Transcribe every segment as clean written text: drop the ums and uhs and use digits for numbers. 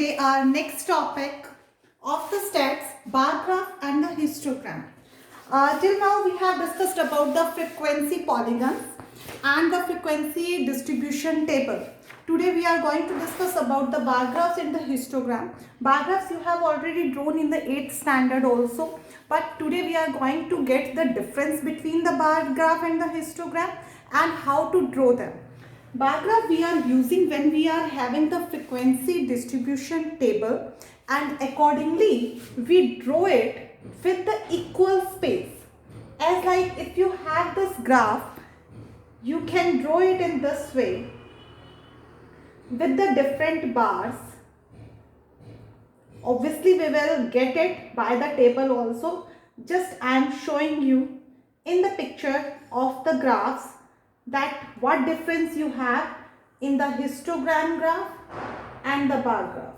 today our next topic of the stats, bar graph and the histogram. Till now we have discussed about the frequency polygons and the frequency distribution table. Today we are going to discuss about the bar graphs and the histogram. Bar graphs you have already drawn in the 8th standard also, but today we are going to get the difference between the bar graph and the histogram and how to draw them. Bar graph we are using when we are having the frequency distribution table, and accordingly we draw it with the equal space. As like if you have this graph, you can draw it in this way with the different bars. Obviously we will get it by the table also. Just I am showing you in the picture of the graphs that what difference you have in the histogram graph and the bar graph.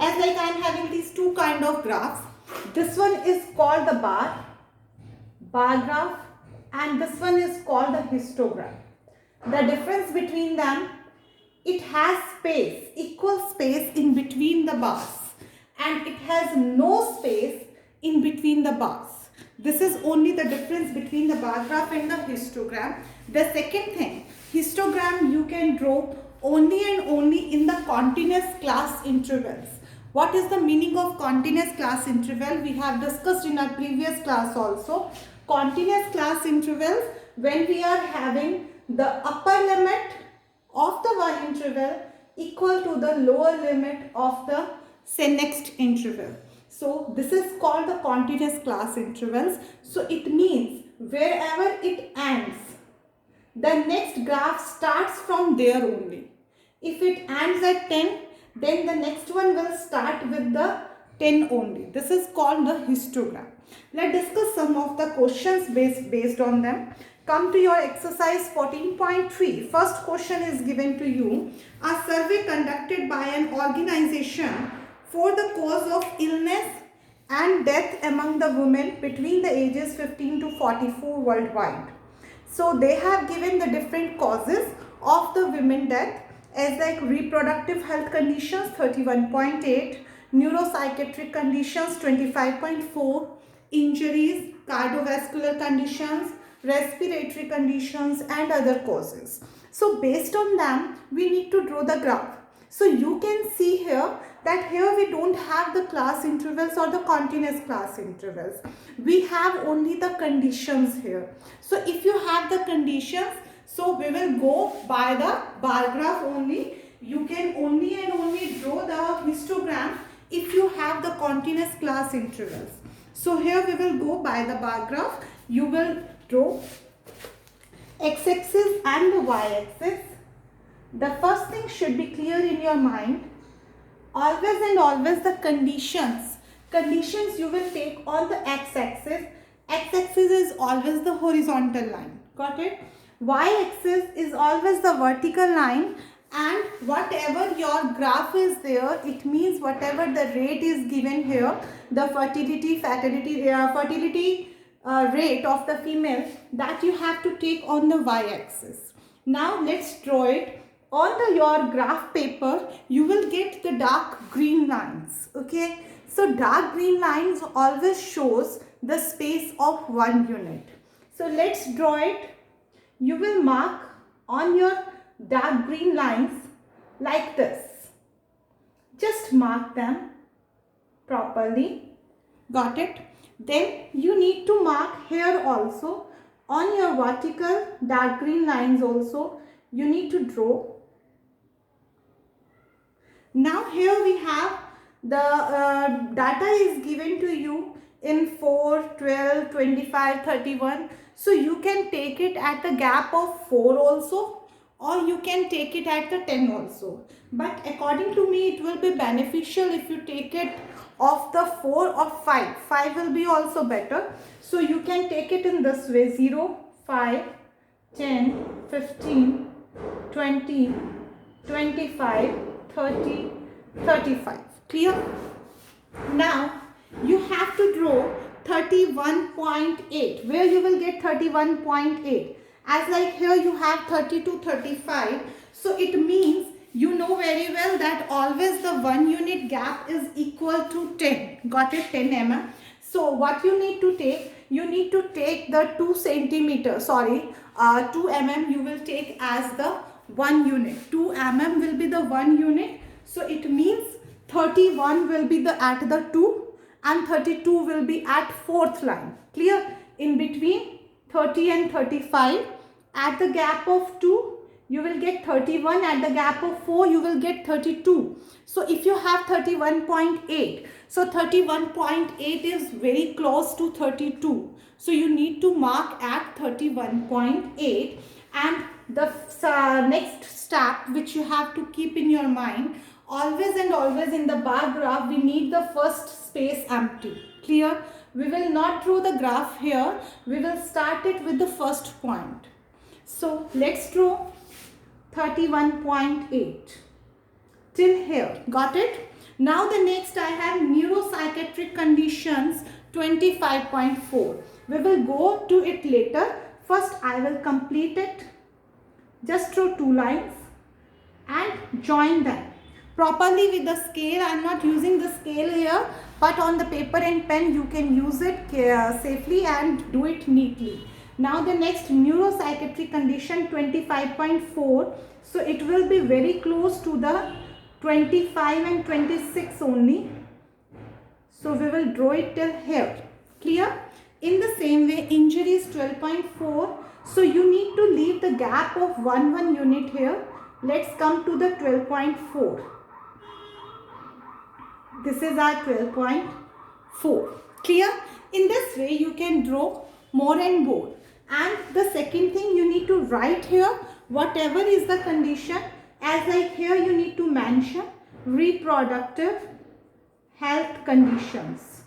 As like I am having these two kind of graphs. This one is called the bar graph, and this one is called the histogram. The difference between them, it has space, equal space in between the bars, and it has no space in between the bars. This is only the difference between the bar graph and the histogram. The second thing, histogram you can draw only and only in the continuous class intervals. What is the meaning of continuous class interval? We have discussed in our previous class also. Continuous class intervals, when we are having the upper limit of the one interval equal to the lower limit of the next interval. So this is called the continuous class intervals. So it means wherever it ends, the next graph starts from there only. If it ends at 10, then the next one will start with the 10 only. This is called the histogram. Let's discuss some of the questions based on them. Come to your exercise 14.3. First question is given to you. A survey conducted by an organization for the cause of illness and death among the women between the ages 15 to 44 worldwide. So they have given the different causes of the women death as like reproductive health conditions 31.8, neuropsychiatric conditions 25.4, injuries, cardiovascular conditions, respiratory conditions and other causes. So based on them we need to draw the graph. So you can see here that here we don't have the class intervals or the continuous class intervals. We have only the conditions here. So if you have the conditions, so we will go by the bar graph only. You can only and only draw the histogram if you have the continuous class intervals. So here we will go by the bar graph. You will draw x-axis and the y-axis. The first thing should be clear in your mind. Always and always the conditions you will take on the x-axis. X-axis is always the horizontal line. Got it? Y-axis is always the vertical line, and whatever your graph is there, it means whatever the rate is given here, the fertility rate of the female, that you have to take on the y-axis. Now let's draw it. On your graph paper, you will get the dark green lines. Okay, so dark green lines always shows the space of 1 unit. So let's draw it. You will mark on your dark green lines like this. Just mark them properly. Got it? Then you need to mark here also on your vertical dark green lines also. You need to draw. Now here we have the data is given to you in 4, 12, 25, 31. So you can take it at the gap of 4 also, or you can take it at the 10 also. But according to me, it will be beneficial if you take it of the 4 or 5. 5 will be also better. So you can take it in this way: 0, 5, 10, 15, 20, 25, 30, 35. Clear? Now you have to draw 31.8. Where you will get 31.8? As like here you have 32, 35. So it means you know very well that always the 1 unit gap is equal to 10. Got it? 10 mm. So what you need to take? You need to take the 2 centimeter, 2 mm you will take as the 1 unit. 2 mm will be the 1 unit. So it means 31 will be at the 2 and 32 will be at 4th line. Clear? In between 30 and 35, at the gap of 2, you will get 31. At the gap of 4, you will get 32. So if you have 31.8, so 31.8 is very close to 32. So you need to mark at 31.8. And the next step which you have to keep in your mind, always and always in the bar graph, we need the first space empty. Clear? We will not draw the graph here. We will start it with the first point. So let's draw 31.8 till here. Got it? Now the next I have neuropsychiatric conditions 25.4. We will go to it later. First I will complete it. Just draw 2 lines and join them properly with the scale. I am not using the scale here, but on the paper and pen you can use it safely and do it neatly. Now the next neuropsychiatric condition 25.4. So it will be very close to the 25 and 26 only. So we will draw it till here. Clear? In the same way, injury is 12.4. So you need to leave the gap of 1 unit here. Let's come to the 12.4. This is our 12.4. Clear? In this way, you can draw more and more. And the second thing, you need to write here whatever is the condition. As like here, you need to mention reproductive health conditions.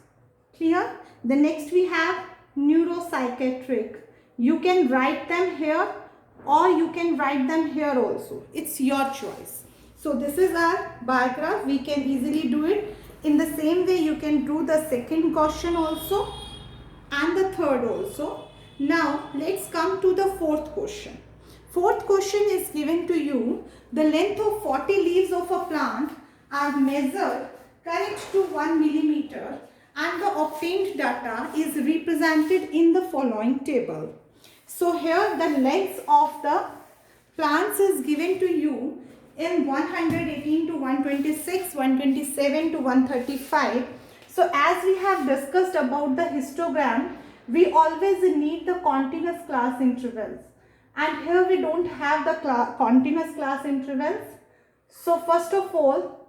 Clear? The next we have neuropsychiatric. You can write them here or you can write them here also. It's your choice. So this is our bar graph. We can easily do it. In the same way, you can do the second question also and the third also. Now let's come to the fourth question. Fourth question is given to you. The length of 40 leaves of a plant are measured correct to 1 millimeter and the obtained data is represented in the following table. So here the length of the plants is given to you in 118 to 126, 127 to 135. So as we have discussed about the histogram, we always need the continuous class intervals. And here we don't have the continuous class intervals. So first of all,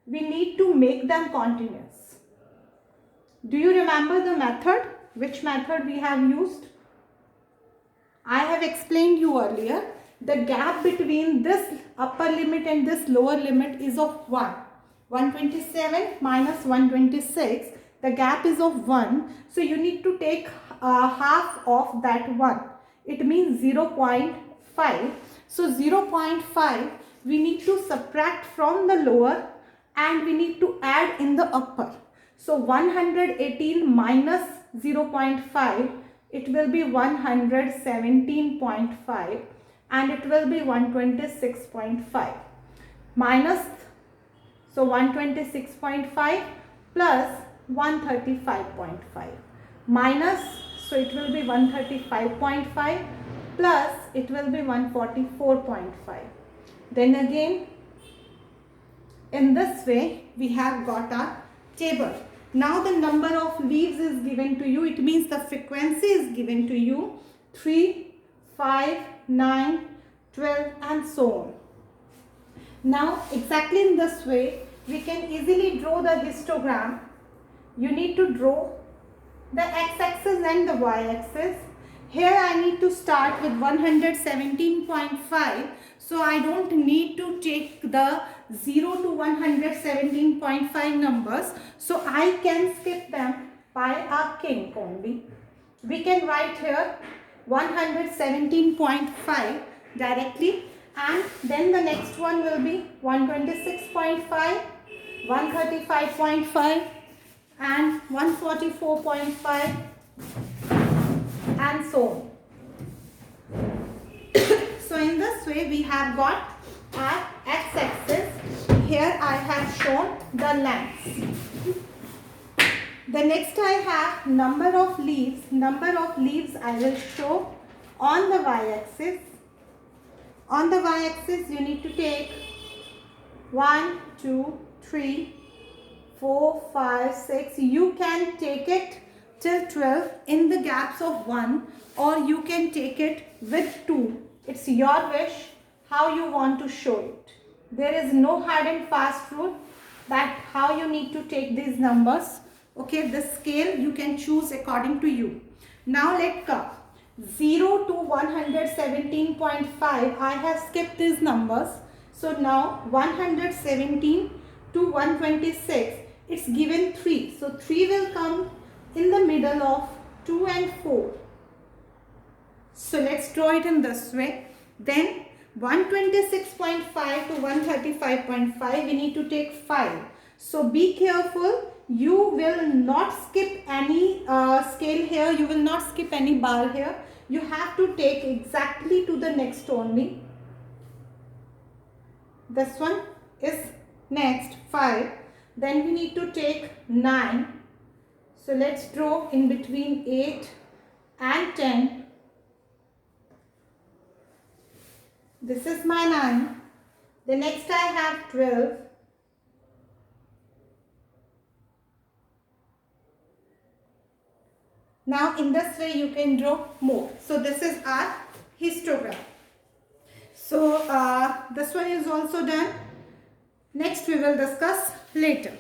we need to make them continuous. Do you remember the method? Which method we have used? I have explained you earlier. The gap between this upper limit and this lower limit is of 1. 127 minus 126. The gap is of 1. So you need to take half of that 1. It means 0.5. So 0.5 we need to subtract from the lower and we need to add in the upper. So 118 minus 0.5, it will be 117.5 and it will be 126.5 minus, so 126.5 plus 135.5 minus, so it will be 135.5 plus it will be 144.5. Then again in this way we have got our table. Now the number of leaves is given to you. It means the frequency is given to you 3, 5, 9, 12 and so on. Now exactly in this way we can easily draw the histogram. You need to draw the x-axis and the y-axis. Here I need to start with 117.5. So I don't need to take the 0 to 117.5 numbers. So I can skip them by a kink only. We can write here 117.5 directly, and then the next one will be 126.5, 135.5, and 144.5 and so on. So in this way we have got our x-axis. Here I have shown the length. The next I have number of leaves. Number of leaves I will show on the y-axis. On the y-axis you need to take 1, 2, 3, 4, 5, 6. You can take it till 12 in the gaps of 1, or you can take it with 2. It's your wish how you want to show it. There is no hard and fast rule that how you need to take these numbers. Okay, the scale you can choose according to you. Now let's come 0 to 117.5. I have skipped these numbers. So now 117 to 126, it's given 3. So 3 will come in the middle of 2 and 4. So let's draw it in this way. Then 126.5 to 135.5, we need to take 5. So be careful. You will not skip any scale here. You will not skip any bar here. You have to take exactly to the next only. This one is next 5. Then we need to take 9. So let's draw in between 8 and 10. This is my 9. The next I have 12. Now in this way you can draw more. So this is our histogram. So this one is also done. Next we will discuss later.